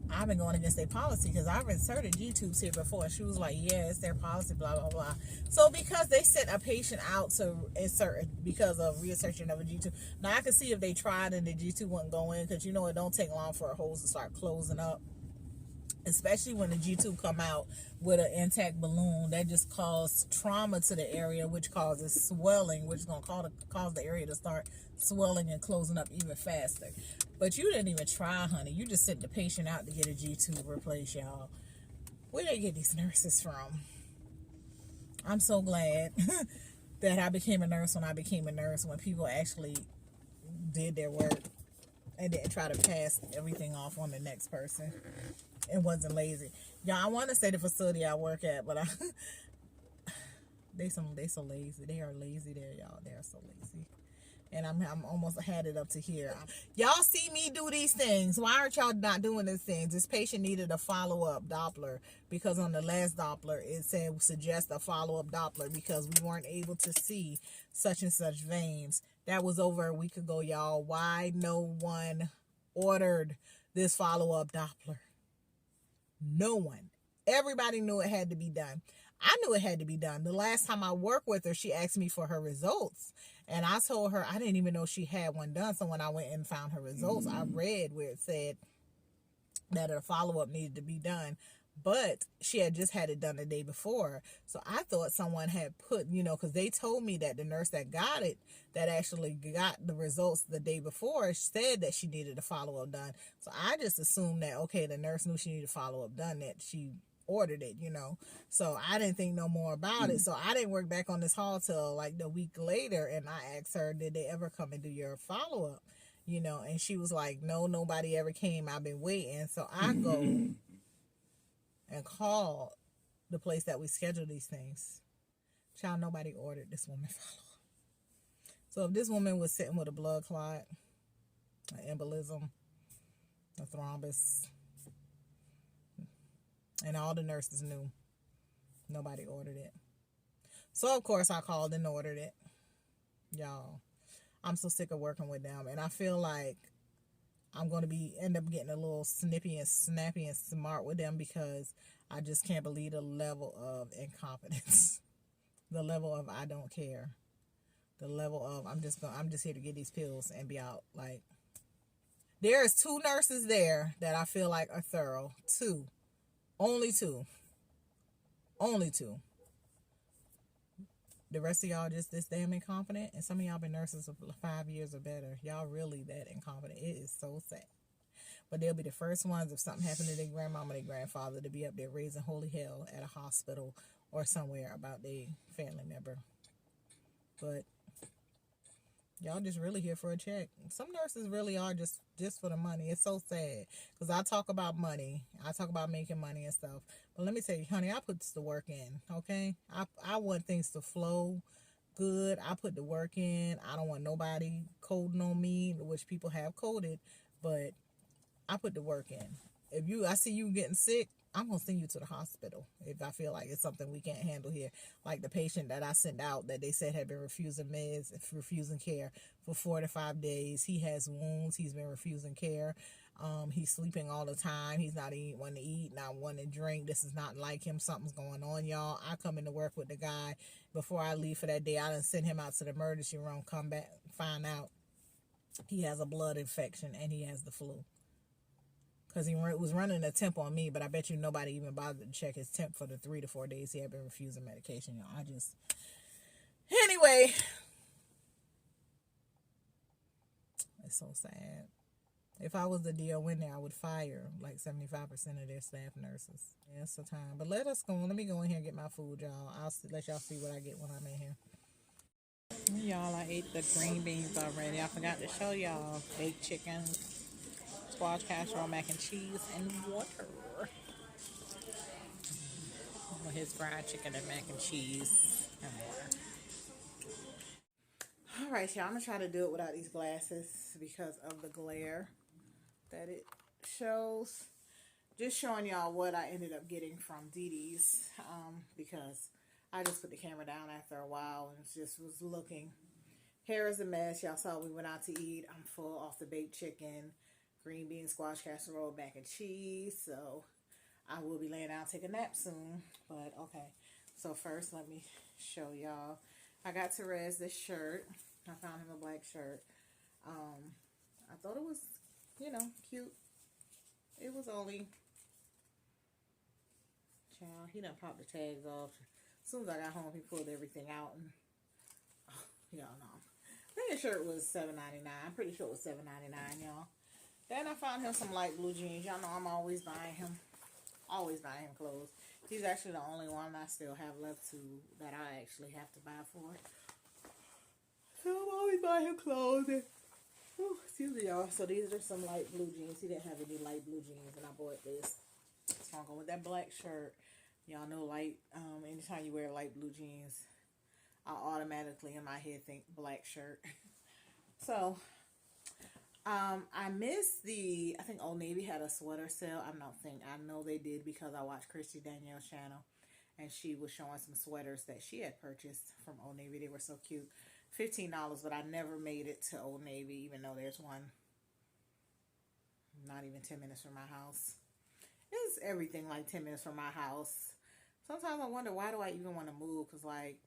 I've been going against their policy because I've inserted G-tubes here before. And she was like, yeah, it's their policy, blah, blah, blah. So because they sent a patient out to insert because of reinsertion of a G-tube. Now, I can see if they tried and the G-tube wouldn't go in because, you know, it don't take long for a hose to start closing up. Especially when the G-tube come out with an intact balloon. That just causes trauma to the area, which causes swelling, which is going to cause the area to start swelling and closing up even faster. But you didn't even try, honey. You just sent the patient out to get a G-tube replaced, y'all. Where they get these nurses from? I'm so glad that I became a nurse when I became a nurse, when people actually did their work and didn't try to pass everything off on the next person. It wasn't lazy. Y'all, I want to say the facility I work at, but they so lazy. They are lazy there, y'all. They are so lazy. And I'm almost had it up to here. Y'all see me do these things. Why aren't y'all not doing these things? This patient needed a follow-up Doppler because on the last Doppler it said suggest a follow-up Doppler because we weren't able to see such and such veins. That was over a week ago, y'all. Why no one ordered this follow-up Doppler? No one. Everybody knew it had to be done. I knew it had to be done. The last time I worked with her, she asked me for her results. And I told her I didn't even know she had one done. So when I went and found her results, I read where it said that a follow-up needed to be done. But she had just had it done the day before. So I thought someone had put, because they told me that the nurse that got it, that actually got the results the day before, said that she needed a follow-up done. So I just assumed that, okay, the nurse knew she needed a follow-up done, that she ordered it, So I didn't think no more about it. So I didn't work back on this hall till like the week later, and I asked her, did they ever come and do your follow-up? And she was like, no, nobody ever came. I've been waiting. So I go and call the place that we schedule these things. Child, nobody ordered this woman follow-up. So if this woman was sitting with a blood clot, an embolism, a thrombus, and all the nurses knew, nobody ordered it. So of course I called and ordered it. Y'all, I'm so sick of working with them, and I feel like I'm going to end up getting a little snippy and snappy and smart with them because I just can't believe the level of incompetence, the level of I don't care, the level of I'm just here to get these pills and be out. Like, there's 2 nurses there that I feel like are thorough. 2. Only 2. Only 2. The rest of y'all just this damn incompetent, and some of y'all been nurses for 5 years or better. Y'all really that incompetent. It is so sad. But they'll be the first ones if something happened to their grandmama, their grandfather, to be up there raising holy hell at a hospital or somewhere about their family member. But y'all just really here for a check. Some nurses really are just for the money. It's so sad because I talk about money. I talk about making money and stuff. But let me tell you, honey, I put the work in, okay? I want things to flow good. I put the work in. I don't want nobody coding on me, which people have coded, but I put the work in. If I see you getting sick, I'm going to send you to the hospital if I feel like it's something we can't handle here. Like the patient that I sent out that they said had been refusing meds, refusing care for 4 to 5 days. He has wounds. He's been refusing care. He's sleeping all the time. He's not wanting to eat, not wanting to drink. This is not like him. Something's going on, y'all. I come into work with the guy. Before I leave for that day, I done send him out to the emergency room, come back, find out he has a blood infection and he has the flu. Because he was running a temp on me, but I bet you nobody even bothered to check his temp for the 3 to 4 days he had been refusing medication. Y'all, anyway, it's so sad. If I was the DON there, I would fire like 75% of their staff nurses. Yeah, it's the time. But let me go in here and get my food, y'all. I'll let y'all see what I get when I'm in here. Y'all, I ate the green beans already. I forgot to show y'all baked chicken, squash casserole, mac and cheese, and water. His fried chicken and mac and cheese and water. All right, y'all. I'm going to try to do it without these glasses because of the glare that it shows. Just showing y'all what I ended up getting from Didis because I just put the camera down after a while and just was looking. Hair is a mess. Y'all saw we went out to eat. I'm full off the baked chicken, green bean, squash casserole, mac and cheese. So I will be laying down, take a nap soon. But okay. So first, let me show y'all. I got Therese this shirt. I found him a black shirt. I thought it was, cute. It was only, child, he done popped the tags off. As soon as I got home, he pulled everything out and, y'all know. I think the shirt was $7.99. I'm pretty sure it was $7.99, y'all. Then I found him some light blue jeans. Y'all know I'm always buying him. Always buying him clothes. He's actually the only one I still have left that I actually have to buy for. So I'm always buying him clothes. Excuse me, y'all. So these are some light blue jeans. He didn't have any light blue jeans, and I bought this. So I'm going with that black shirt. Y'all know anytime you wear light blue jeans, I automatically in my head think black shirt. So I missed I think Old Navy had a sweater sale. I know they did because I watched Christy Danielle's channel and she was showing some sweaters that she had purchased from Old Navy. They were so cute. $15, but I never made it to Old Navy, even though there's one not even 10 minutes from my house. It's everything like 10 minutes from my house. Sometimes I wonder, why do I even want to move? Because, like,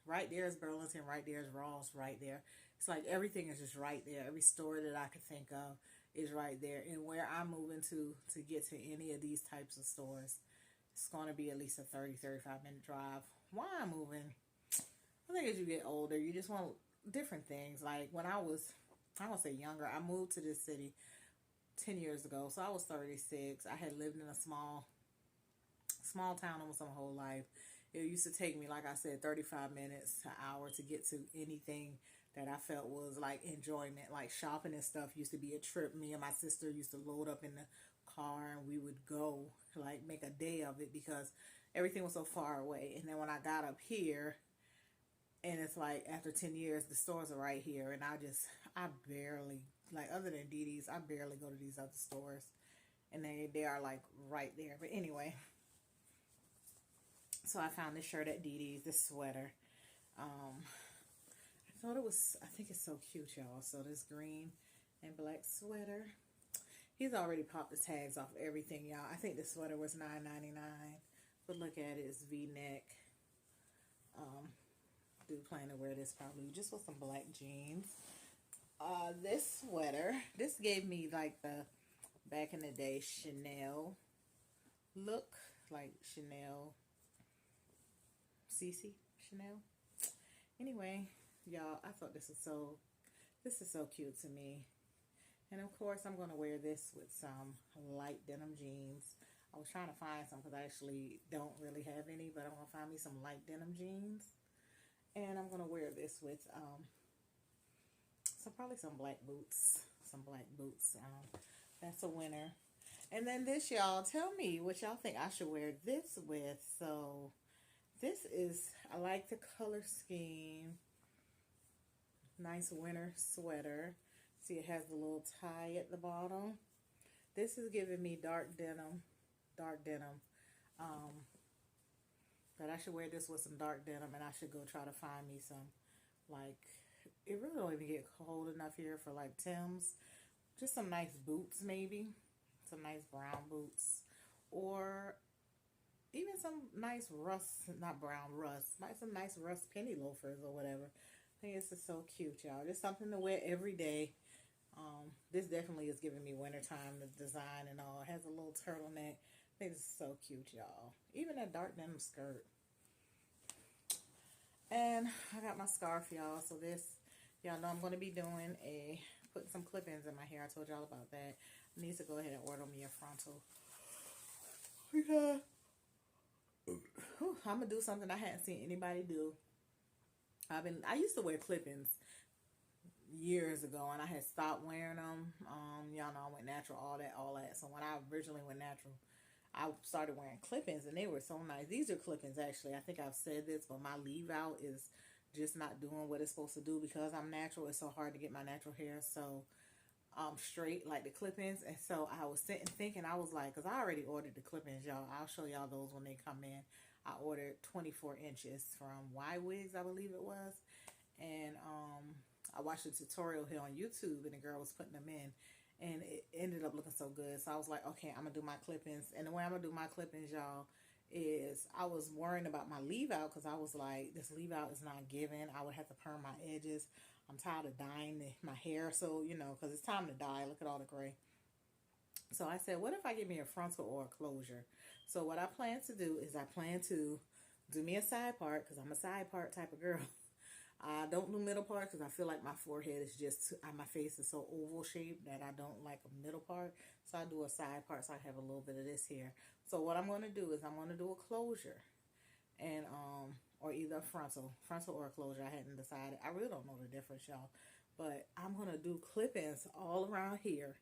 right there is Burlington, right there is Ross, right there. It's like everything is just right there. Every store that I could think of is right there. And where I'm moving to get to any of these types of stores, it's going to be at least a 35 minute drive. Why I'm moving? I think as you get older, you just want different things. Like when I won't say younger, I moved to this city 10 years ago. So I was 36. I had lived in a small town almost my whole life. It used to take me, like I said, 35 minutes to an hour to get to anything that I felt was like enjoyment. Like shopping and stuff used to be a trip. Me and my sister used to load up in the car and we would go, like, make a day of it because everything was so far away. And then when I got up here, and it's like after 10 years, the stores are right here. And I barely, like, other than Didis, I barely go to these other stores. And they are like right there. But anyway, so I found this shirt at Didis, this sweater. I think it's so cute, y'all. So this green and black sweater. He's already popped the tags off everything, y'all. I think this sweater was $9.99. But look at it, it's V-neck. Dude planning to wear this probably just with some black jeans. This sweater, this gave me like the back in the day Chanel look, like Chanel, Cece Chanel. Anyway, y'all, I thought this is so cute to me. And of course, I'm going to wear this with some light denim jeans. I was trying to find some because I actually don't really have any, but I'm going to find me some light denim jeans. And I'm going to wear this with probably some black boots. That's a winner. And then this, y'all, tell me what y'all think I should wear this with. So this is, I like the color scheme. Nice winter sweater. See, it has the little tie at the bottom. This is giving me dark denim. But I should wear this with some dark denim, and I should go try to find me some, like, it really don't even get cold enough here for, like, Tim's. Just some nice boots, maybe. Some nice brown boots. Or even some nice some nice rust penny loafers or whatever. I think this is so cute, y'all. Just something to wear every day. This definitely is giving me wintertime, the design and all. It has a little turtleneck. I think this is so cute, y'all. Even that dark denim skirt. And I got my scarf, y'all. So this, y'all know I'm going to be putting some clip-ins in my hair. I told y'all about that. I need to go ahead and order me a frontal. Yeah. I'm going to do something I hadn't seen anybody do. I used to wear clip-ins years ago, and I had stopped wearing them. Y'all know I went natural, all that. So when I originally went natural, I started wearing clip-ins, and they were so nice. These are clip-ins, actually. I think I've said this, but my leave-out is just not doing what it's supposed to do because I'm natural. It's so hard to get my natural hair so straight, like the clip-ins. And so I was sitting thinking, I was like, because I already ordered the clip-ins, y'all. I'll show y'all those when they come in. I ordered 24 inches from Y Wigs, I believe it was. And I watched a tutorial here on YouTube, and the girl was putting them in. And it ended up looking so good. So I was like, okay, I'm going to do my clip-ins. And the way I'm going to do my clip-ins, y'all, is I was worrying about my leave-out because I was like, this leave-out is not giving. I would have to perm my edges. I'm tired of dyeing my hair. So, because it's time to dye. Look at all the gray. So I said, what if I get me a frontal or a closure? So what I plan to do is I plan to do me a side part because I'm a side part type of girl. I don't do middle part because I feel like my forehead is my face is so oval shaped that I don't like a middle part. So I do a side part so I have a little bit of this here. So what I'm going to do is I'm going to do a closure and or either a frontal or a closure. I hadn't decided. I really don't know the difference, y'all. But I'm going to do clip-ins all around here.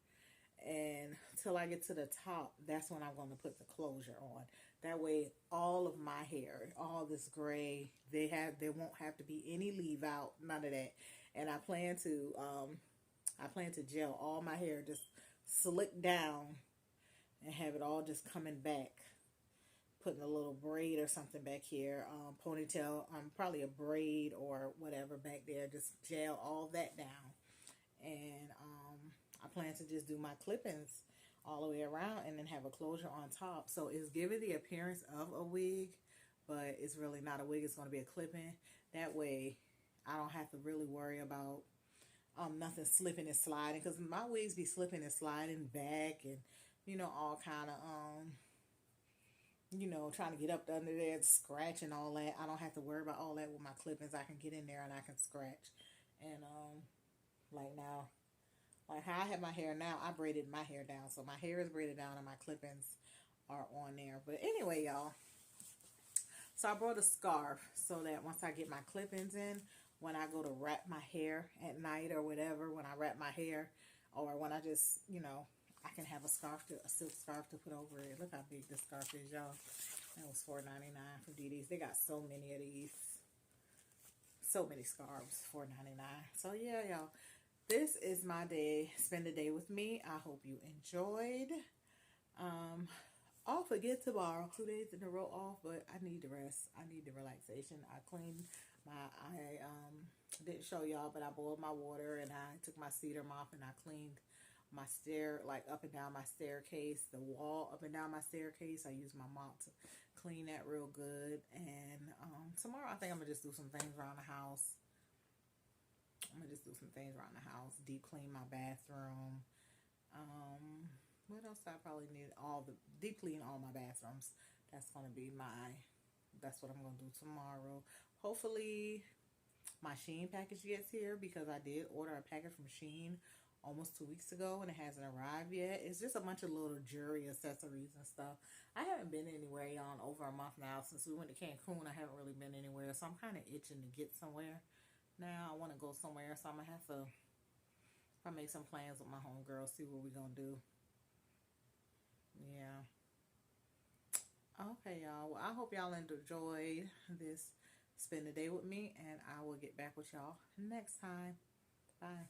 And till I get to the top, that's when I'm going to put the closure on. That way, all of my hair, all this gray, they won't have to be any leave out, none of that. And I plan to gel all my hair, just slick down and have it all just coming back. Putting a little braid or something back here, ponytail, probably a braid or whatever back there. Just gel all that down, and I plan to just do my clippings all the way around, and then have a closure on top. So it's giving the appearance of a wig, but it's really not a wig. It's going to be a clipping. That way, I don't have to really worry about nothing slipping and sliding, because my wigs be slipping and sliding back, and all kind of trying to get up under there, scratch and all that. I don't have to worry about all that with my clippings. I can get in there and I can scratch. And like now, like how I have my hair now, I braided my hair down, so my hair is braided down and my clippings are on there. But anyway, y'all, so I brought a scarf so that once I get my clippings in, when I go to wrap my hair at night or whatever, when I wrap my hair, or when I just, I can have a silk scarf to put over it. Look how big this scarf is, y'all. That was $4.99 from Didis. They got so many of these. So many scarves, $4.99. So yeah, y'all. This is my day. Spend the day with me. I hope you enjoyed. Off again tomorrow. 2 days in a row off, but I need the rest. I need the relaxation. I didn't show y'all, but I boiled my water and I took my cedar mop and I cleaned my like up and down my staircase, the wall up and down my staircase. I used my mop to clean that real good. And tomorrow I think I'm gonna just do some things around the house. Deep clean my bathroom. What else I probably need? Deep clean all my bathrooms. That's what I'm gonna do tomorrow. Hopefully my Shein package gets here, because I did order a package from Shein almost 2 weeks ago and it hasn't arrived yet. It's just a bunch of little jewelry accessories and stuff. I haven't been anywhere on over a month now. Since we went to Cancun, I haven't really been anywhere, so I'm kind of itching to get somewhere. Now I want to go somewhere, so I'm gonna have to make some plans with my homegirl, see what we're gonna do. Yeah. Okay, y'all. Well, I hope y'all enjoyed this spend the day with me, and I will get back with y'all next time. Bye.